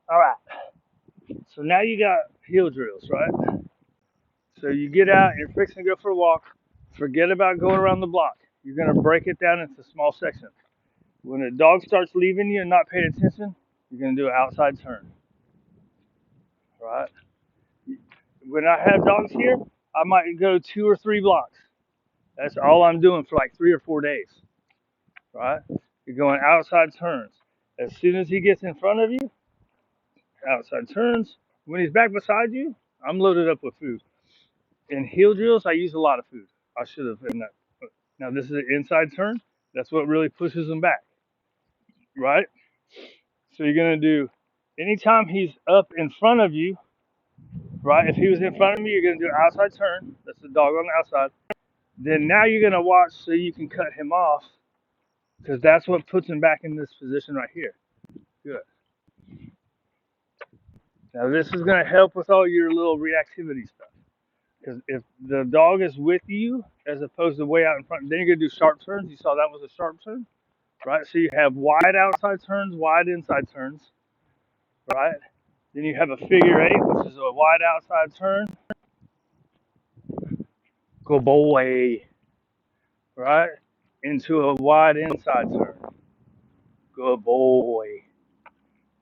All right. So now you got heel drills, right? So you get out, you're fixing to go for a walk. Forget about going around the block. You're going to break it down into small sections. When a dog starts leaving you and not paying attention, you're going to do an outside turn, right? When I have dogs here, I might go 2 or 3 blocks. That's all I'm doing for like 3 or 4 days, right? You're going outside turns. As soon as he gets in front of you, outside turns. When he's back beside you, I'm loaded up with food. In heel drills, I use a lot of food. I should have in that. Now this is an inside turn. That's what really pushes him back, right? So you're gonna do anytime he's up in front of you, right? If he was in front of me, you're gonna do an outside turn. That's the dog on the outside. Then now you're gonna watch so you can cut him off because that's what puts him back in this position right here. Good. Now this is gonna help with all your little reactivity stuff. Because if the dog is with you as opposed to way out in front, then you're gonna do sharp turns. You saw that was a sharp turn, right? So you have wide outside turns, wide inside turns, right? Then you have a figure eight, which is a wide outside turn. Good boy, right? Into a wide inside turn. Good boy,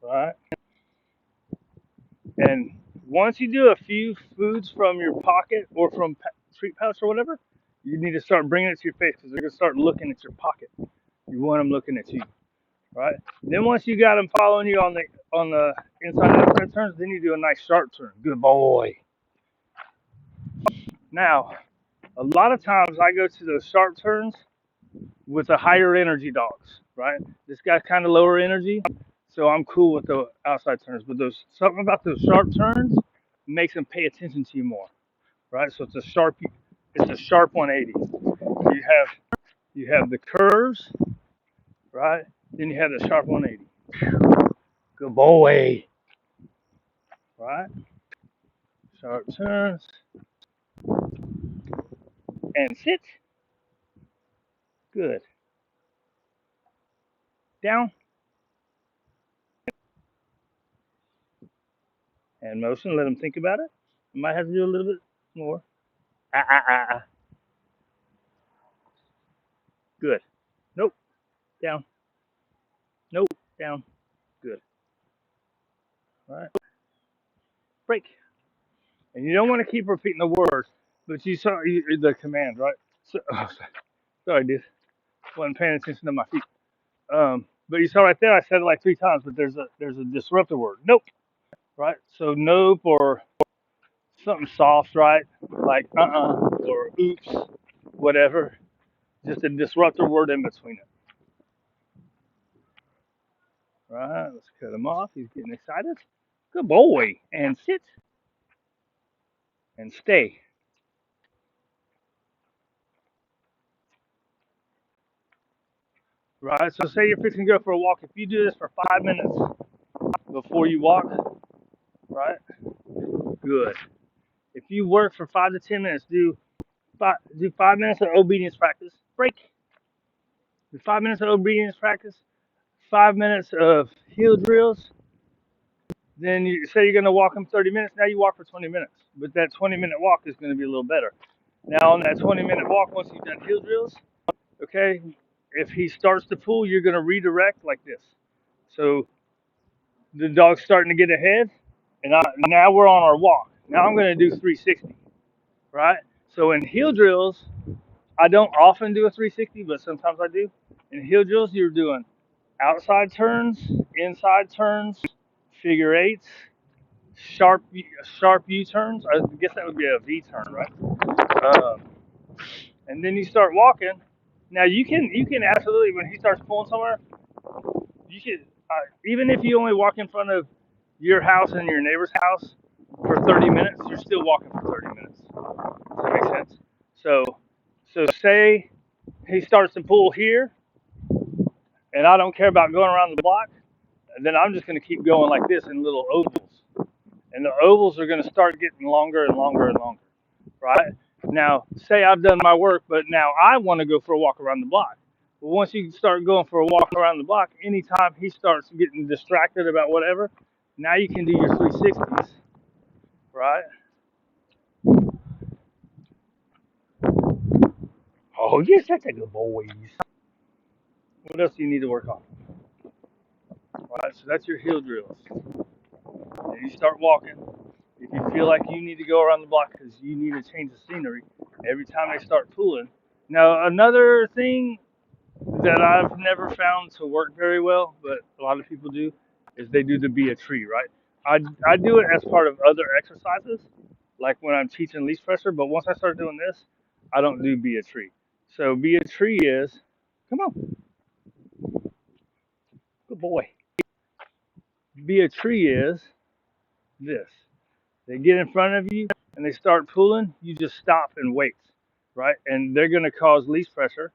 right? And once you do a few foods from your pocket or from treat pouch or whatever, you need to start bringing it to your face because they're gonna start looking at your pocket. You want them looking at you, right? Then once you got them following you on the inside and outside turns, then you do a nice sharp turn. Good boy. Now, a lot of times I go to those sharp turns with the higher energy dogs, right? This guy's kind of lower energy, so I'm cool with the outside turns. But those something about those sharp turns makes them pay attention to you more, right? So it's a sharp 180. You have the curves, right? Then you have the sharp 180. Good boy, right? Sharp turns and sit. Good. Down and motion. Let them think about it. You might have to do a little bit more. Ah, ah, ah, ah. Good. Nope. Down. Nope. Down. Good. All right. Break. And you don't want to keep repeating the words, but you saw the command, right? So, oh, sorry, dude. Wasn't paying attention to my feet. But you saw right there, I said it like 3 times, but there's a disruptive word. Nope. Right. So nope or something soft, right? Like or oops, whatever. Just a disruptor word in between it. Right, let's cut him off. He's getting excited. Good boy. And sit and stay. Right, so say you're fixing to go for a walk. If you do this for 5 minutes before you walk, right, good. If you work for 5 to 10 minutes, do 5 minutes of obedience practice. Break. Do 5 minutes of obedience practice. 5 minutes of heel drills. Then you say you're going to walk them 30 minutes. Now you walk for 20 minutes. But that 20-minute walk is going to be a little better. Now on that 20-minute walk, once you've done heel drills, okay, if he starts to pull, you're going to redirect like this. So the dog's starting to get ahead, and now we're on our walk. Now I'm going to do 360, right? So in heel drills, I don't often do a 360, but sometimes I do. In heel drills, you're doing outside turns, inside turns, figure eights, sharp sharp U-turns. I guess that would be a V turn, right? Um, and then you start walking. Now you can absolutely when he starts pulling somewhere, you should even if you only walk in front of your house and your neighbor's house for 30 minutes, you're still walking for 30 minutes. Does that make sense? So say he starts to pull here, and I don't care about going around the block, then I'm just going to keep going like this in little ovals, and the ovals are going to start getting longer and longer and longer, right? Now, say I've done my work, but now I want to go for a walk around the block. But once you start going for a walk around the block, anytime he starts getting distracted about whatever, Now you can do your 360s, right? Oh, yes, that's a good boy. What else do you need to work on? All right, so that's your heel drills. And you start walking. If you feel like you need to go around the block because you need to change the scenery, every time they start pulling. Now, another thing that I've never found to work very well, but a lot of people do, is they do the be a tree, right? I do it as part of other exercises, like when I'm teaching leash pressure, but once I start doing this, I don't do be a tree. So be a tree is, come on, good boy. Be a tree is this. They get in front of you and they start pulling, you just stop and wait, right? And they're going to cause leash pressure.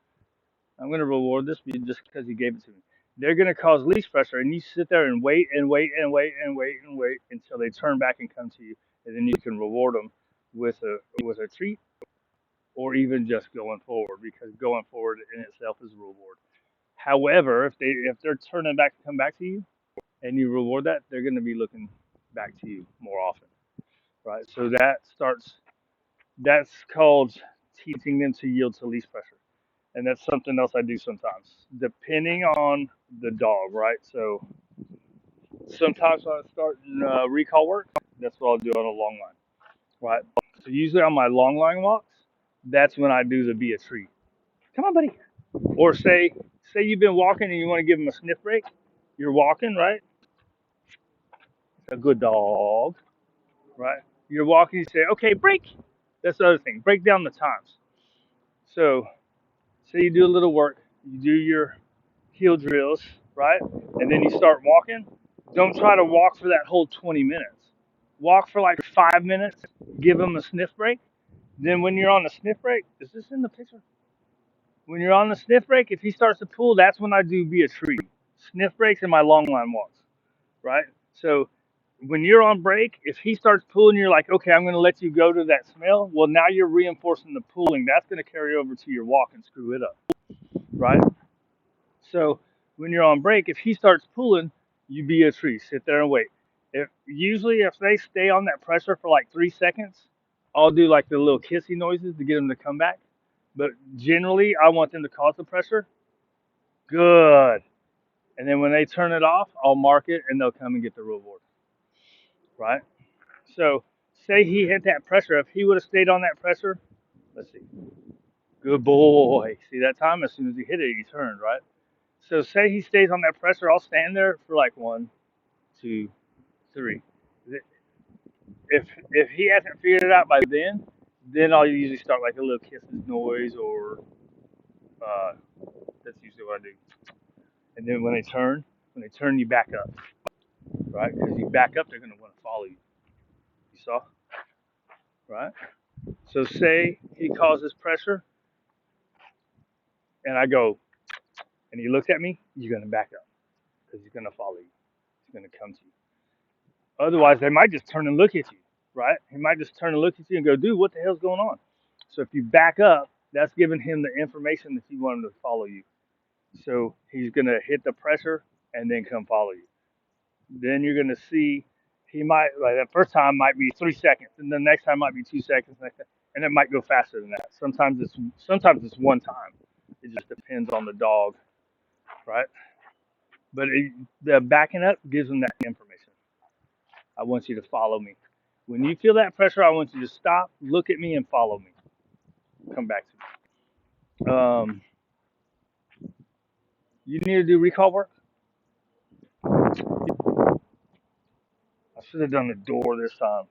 I'm going to reward this just because he gave it to me. They're going to cause leash pressure, and you sit there and wait and wait and wait and wait and wait until they turn back and come to you, and then you can reward them with a treat or even just going forward, because going forward in itself is a reward. However, if they're turning back to come back to you and you reward that, they're going to be looking back to you more often, right? So that's called teaching them to yield to leash pressure. And that's something else I do sometimes, depending on the dog, right? So sometimes when I start recall work, that's what I'll do on a long line, right? So usually on my long line walks, that's when I do the be a tree. Come on, buddy. Or say you've been walking and you want to give them a sniff break. You're walking, right? A good dog, right? You're walking. You say, okay, break. That's the other thing. Break down the times. So say you do a little work. You do your heel drills, right? And then you start walking. Don't try to walk for that whole 20 minutes. Walk for like 5 minutes, give him a sniff break. Then when you're on the sniff break, is this in the picture? When you're on the sniff break, if he starts to pull, that's when I do be a tree. Sniff breaks and my long line walks, right? So when you're on break, if he starts pulling, you're like, okay, I'm going to let you go to that smell. Well, now you're reinforcing the pulling. That's going to carry over to your walk and screw it up, right? So when you're on break, if he starts pulling, you be a tree. Sit there and wait. If they stay on that pressure for like 3 seconds, I'll do like the little kissy noises to get them to come back. But generally, I want them to cause the pressure. Good. And then when they turn it off, I'll mark it and they'll come and get the reward. Right? So say he hit that pressure. If he would have stayed on that pressure, let's see. Good boy. See that time? As soon as he hit it, he turned, right? So say he stays on that pressure, I'll stand there for like 1, 2, 3. If he hasn't figured it out by then I'll usually start like a little kisses noise, or uh, that's usually what I do. And then when they turn, you back up, right? Because you back up, they're gonna want to follow you. You saw, right? So say he causes pressure, and I go, and he looks at me, you're gonna back up because he's gonna follow you. He's gonna come to you. Otherwise, they might just turn and look at you, right? He might just turn and look at you and go, dude, what the hell's going on? So if you back up, that's giving him the information that you want him to follow you. So he's going to hit the pressure and then come follow you. Then you're going to see he might, like that first time might be 3 seconds, and the next time might be 2 seconds, and it might go faster than that. Sometimes it's one time. It just depends on the dog, right? But the backing up gives them that information. I want you to follow me. When you feel that pressure, I want you to stop, look at me, and follow me. Come back to me. You need to do recall work. I should have done the door this time.